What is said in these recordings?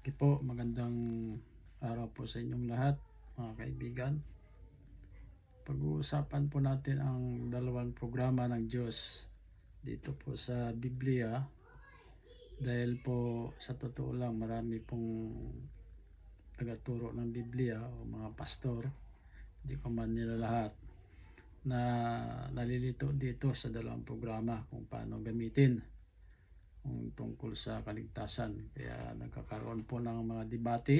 Okay po, magandang araw po sa inyong lahat, mga kaibigan. Pag-uusapan po natin ang dalawang programa ng Diyos dito po sa Biblia, dahil po sa totoo lang marami pong tagaturo ng Biblia o mga pastor, hindi ko man nila lahat, na nalilito dito sa dalawang programa kung paano gamitin tungkol sa kaligtasan. Kaya nagkakaroon po ng mga debate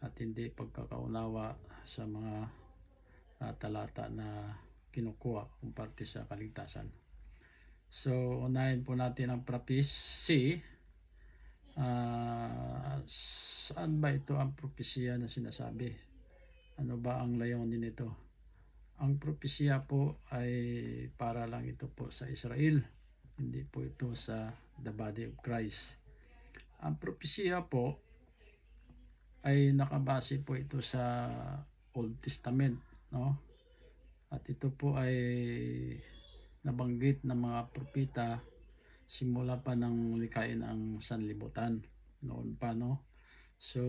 at hindi pagkakaunawa sa mga talata na kinukuha kung parte sa kaligtasan. So, unahin po natin ang prophecy. Saan ba ito ang propesya na sinasabi? Ano ba ang layunin nito? Ang propesya po ay para lang ito po sa Israel. Hindi po ito sa the body of Christ. Ang propesya po ay nakabase po ito sa Old Testament, no? At ito po ay nabanggit ng mga propeta simula pa ng likhain ang sanlibutan noon pa, no? So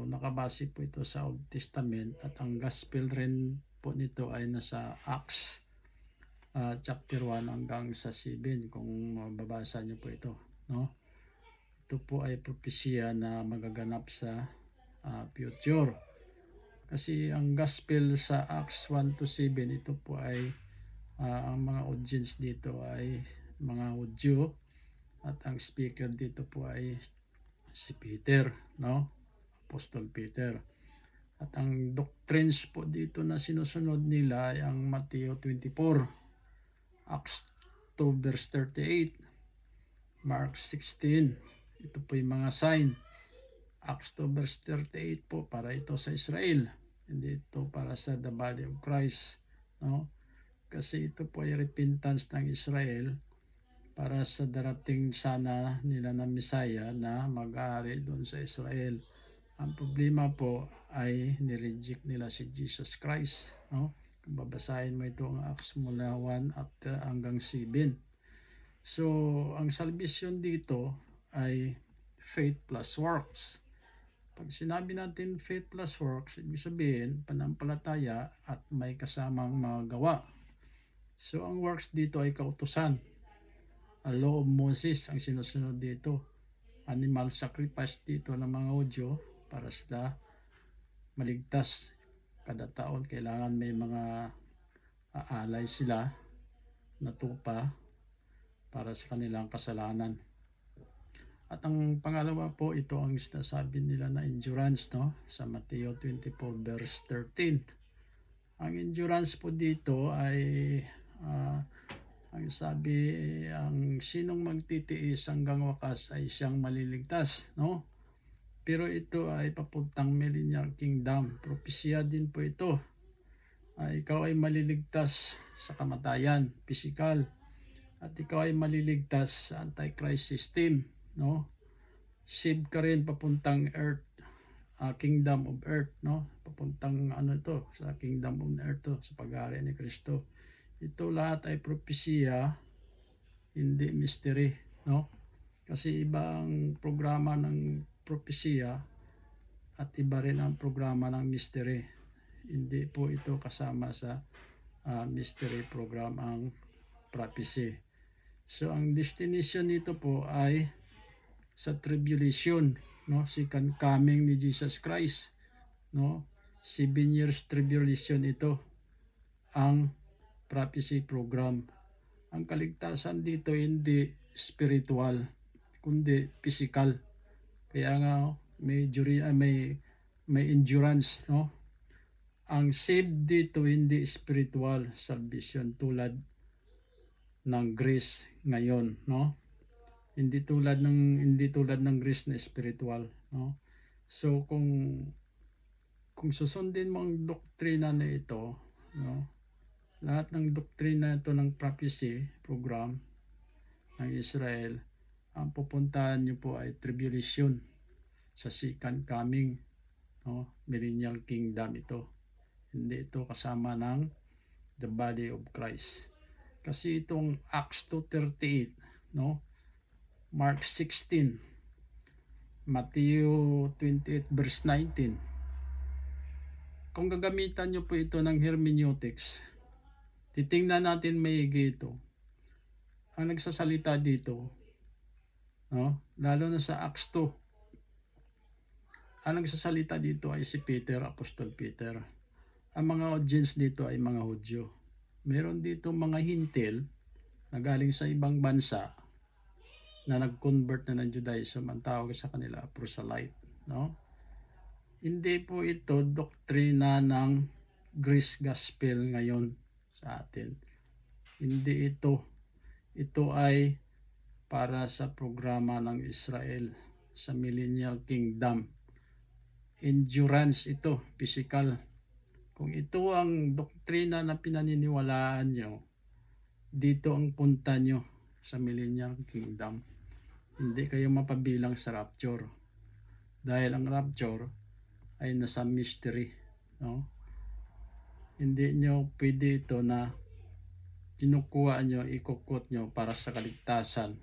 nakabase po ito sa Old Testament, at ang gospel rin po nito ay nasa Acts chapter 1 hanggang sa 7 kung mababasa niyo po ito, no? Ito po ay propesya na magaganap sa future. Kasi ang gospel sa Acts 1 to 7, ito po ay ang mga audience dito ay mga Hudyo, at ang speaker dito po ay si Peter, no? Apostol Peter. At ang doctrines po dito na sinusunod nila ay ang Mateo 24, Acts 2 verse 38, Mark 16. Ito po yung mga sign. Acts 2 verse 38 po para ito sa Israel, hindi ito para sa the body of Christ, no? Kasi ito po ay repentance ng Israel para sa darating sana nila na Messiah na mag-aari doon sa Israel. Ang problema po ay nireject nila si Jesus Christ, no? Kung babasahin mo ito ang Acts mula 1 at hanggang 7. So ang salvation dito ay faith plus works. Pag sinabi natin faith plus works, ibig sabihin panampalataya at may kasamang mga gawa. So ang works dito ay kautusan. Ang law of Moses ang sinusunod dito. Animal sacrifice dito ng mga Hudyo para sa maligtas. Kada taon kailangan may mga aalay sila na tupa para sa kanilang kasalanan. At ang pangalawa po, ito ang sinasabi nila na endurance, no? Sa Mateo 24 verse 13. Ang endurance po dito ay ang sabi, ang sinong magtitiis hanggang wakas ay siyang maliligtas, no? Pero ito ay papuntang millennial kingdom. Propesya din po ito. Ikaw ay maliligtas sa kamatayan, physical, at ikaw ay maliligtas sa antichrist system, no? Save ka rin papuntang earth, kingdom of earth, no? Papuntang ito, sa kingdom of earth to, sa pag-aari ni Kristo. Ito lahat ay propesya, hindi mystery, no? Kasi iba ang programa ng propesya at iba rin ang programa ng mystery. Hindi po ito kasama sa mystery program ang prophecy. So ang destination nito po ay sa tribulation, no? Second coming ni Jesus Christ, no? 7 years tribulation ito ang prophecy program. Ang kaligtasan dito hindi spiritual kundi physical. Kaya nga may endurance, no? Ang saved dito hindi spiritual salvation tulad ng grace ngayon, no? Hindi tulad ng grace na spiritual, no? So kung susundin mo ang doktrina na ito, no? Lahat ng doktrina ito ng prophecy program ng Israel, ang pupuntahan niyo po ay tribulation sa second coming, no? Millennial kingdom ito. Hindi ito kasama ng the body of Christ. Kasi itong Acts 2:38, no? Mark 16, Matthew 28 verse 19. Kung gagamitan nyo po ito ng hermeneutics, titingnan natin maigi ito. Ang nagsasalita dito, no? Lalo na sa Acts 2, ang nagsasalita dito ay si Peter, Apostol Peter. Ang mga audience dito ay mga Hudyo. Meron dito mga hintil na galing sa ibang bansa na nag-convert na ng Judaism, ang tawag sa kanila proselyte, no? Hindi po ito doktrina ng Greece Gospel ngayon sa atin. Hindi ito. Ito ay para sa programa ng Israel sa Millennial Kingdom. Endurance ito, physical. Kung ito ang doktrina na pinaniniwalaan nyo, dito ang punta nyo sa Millennial Kingdom. Hindi kayo mapabilang sa rapture. Dahil ang rapture ay nasa mystery. No? Hindi nyo pwede ito na kinukuha nyo, ikukot nyo para sa kaligtasan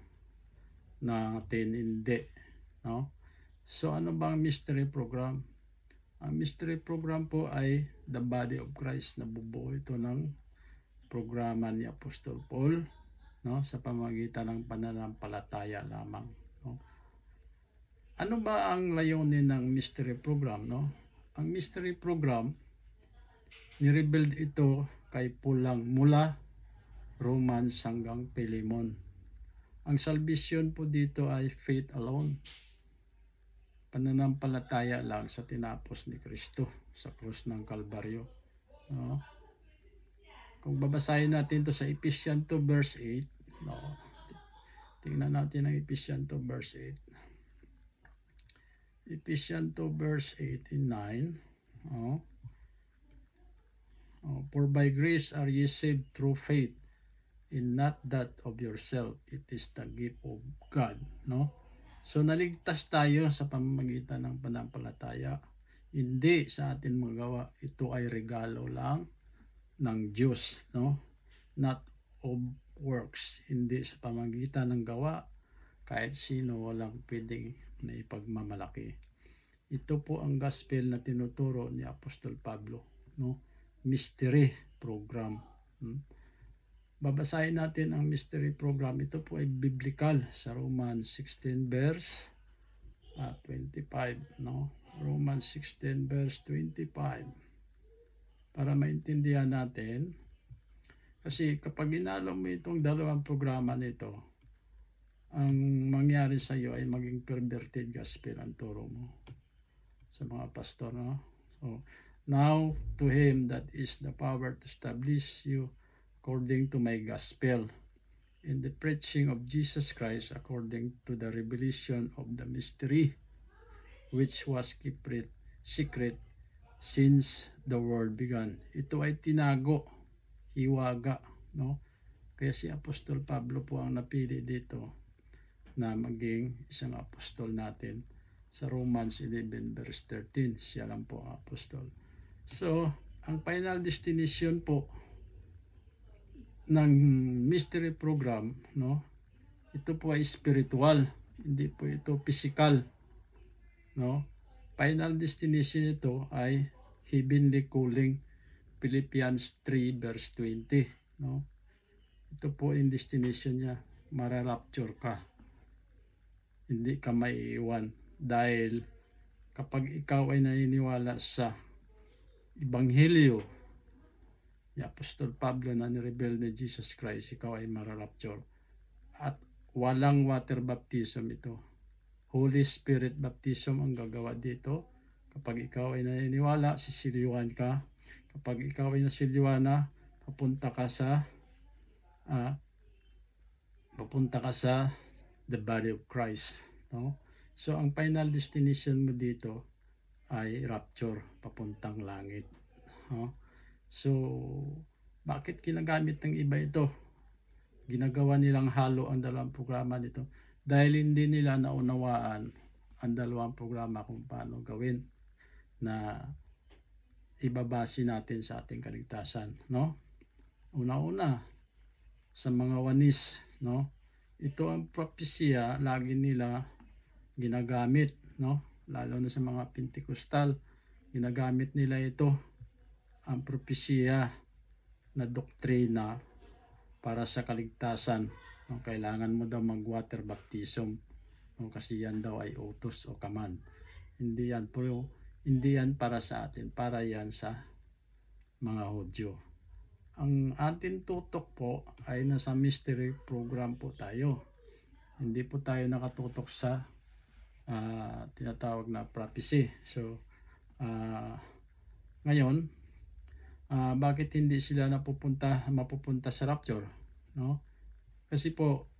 natin. Hindi. No? So ano ba ang mystery program? Ang mystery program po ay the body of Christ. Nabubuo ito ng programa ni Apostol Paul, no, sa pamamagitan ng pananampalataya lamang, no. Ano ba ang layunin ng mystery program, no? Ang mystery program, ni-rebuild ito kay Paul lang mula Romans hanggang Philemon. Ang salvation po dito ay faith alone. Pananampalataya lang sa tinapos ni Kristo sa krus ng Kalbaryo, no? Kung babasahin natin to sa Ephesians 2 verse 8, no? Tingnan natin ang Ephesians 2 verse 8. Ephesians 2 verse 8 and 9. For by grace are ye saved through faith, and not that of yourself, it is the gift of God, no? So naligtas tayo sa pamamagitan ng pananampalataya, hindi sa atin magawa. Ito ay regalo lang ng Diyos, no? Not of works, hindi sa pamamagitan ng gawa. Kahit sino walang pwedeng na ipagmamalaki. Ito po ang gospel na tinuturo ni Apostol Pablo, no? Mystery program. Babasahin natin ang mystery program. Ito po ay biblical sa Romans 16 verse 25, no? Romans 16 verse 25. Para maintindihan natin, kasi kapag inalo mo itong dalawang programa nito, ang mangyari sa iyo ay maging perverted gospel ang turo mo sa mga pastor, no? So, now to him that is the power to establish you according to my gospel, in the preaching of Jesus Christ according to the revelation of the mystery, which was kept secret since the world began. Ito ay tinago, hiwaga, no? Kaya si Apostol Pablo po ang napili dito na maging isang apostol natin. Sa Romans 11 verse 13, siya lang po ang apostol. So, ang final destination po ng mystery program, no? Ito po ay spiritual, hindi po ito physical, no? Final destination ito ay heavenly calling, Philippians 3 verse 20, no? Ito po yung destination niya, mararapture ka. Hindi ka maiiwan dahil kapag ikaw ay naniniwala sa Ebanghelyo ni Apostol Pablo na nireveal ni Jesus Christ, ikaw ay mararapture. At walang water baptism ito. Holy Spirit baptism ang gagawa dito. Kapag ikaw ay naniniwala, sisilyuhan ka. Kapag ikaw ay nasilyuhan na, papunta ka sa the body of Christ, no? So ang final destination mo dito ay rapture, papuntang langit, no? So bakit ginagamit ng iba ito? Ginagawa nilang halo ang dalawang programa nito dahil hindi nila naunawaan ang dalawang programa kung paano gawin na ibabase natin sa ating kaligtasan, no? Una-una sa mga wanis, no? Ito ang propesya lagi nila ginagamit no? Lalo na sa mga Pentecostal, ginagamit nila ito, ang propesya na doktrina para sa kaligtasan. No? Kailangan mo daw mag-water baptism, no? Kasi yan daw ay utos o command. Hindi yan, pero hindi yan para sa atin, para yan sa mga Hudyo. Ang ating tutok po ay nasa mystery program po tayo. Hindi po tayo nakatutok sa tinatawag na prophecy. So, ngayon, bakit hindi sila mapupunta sa rapture? No? Kasi po,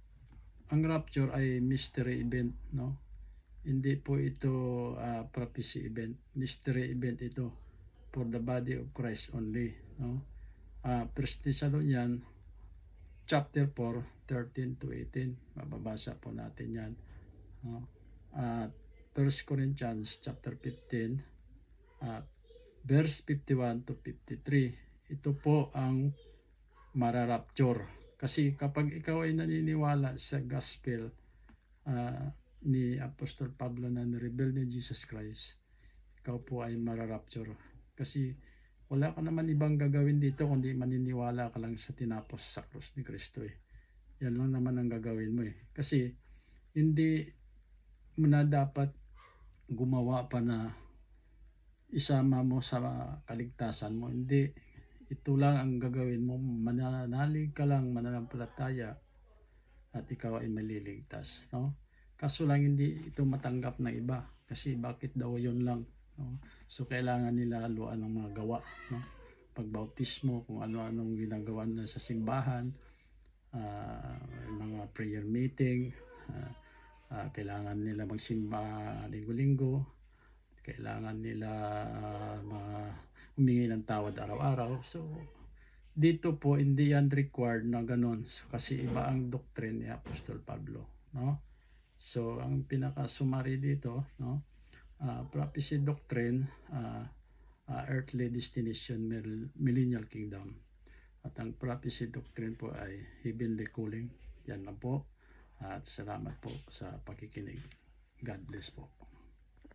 ang rapture ay mystery event. No? Hindi po ito prophecy event. Mystery event ito for the body of Christ only. No? 1 Thessalonians chapter 4, 13 to 18. Mababasa po natin yan. No? At 1 Corinthians chapter 15, verse 51 to 53. Ito po ang mararapture. Kasi kapag ikaw ay naniniwala sa gospel ni Apostol Pablo na nireveal ni Jesus Christ, ikaw po ay mararapture. Kasi wala ka naman ibang gagawin dito kundi maniniwala ka lang sa tinapos sa krus ni Kristo eh. Yan lang naman ang gagawin mo eh. Kasi hindi mo na dapat gumawa pa na isama mo sa kaligtasan mo. Hindi. Ito lang ang gagawin mo. Mananalig ka lang, mananampalataya at ikaw ay maliligtas. No? Kaso lang hindi ito matanggap ng iba. Kasi bakit daw yun lang? No? So kailangan nila haluan ng mga gawa. No? Pagbautismo, kung ano-anong ginagawa na sa simbahan, mga prayer meeting, kailangan nila magsimba linggo-linggo, kailangan nila humingi ng tawad araw-araw. So dito po hindi yan required na ganun. So, kasi iba ang doctrine ni Apostol Pablo, no? So ang pinaka-summary dito, no? Prophecy doctrine, earthly destination, millennial kingdom. At ang prophecy doctrine po ay heavenly calling. Yan lang po. At salamat po sa pakikinig. God bless po.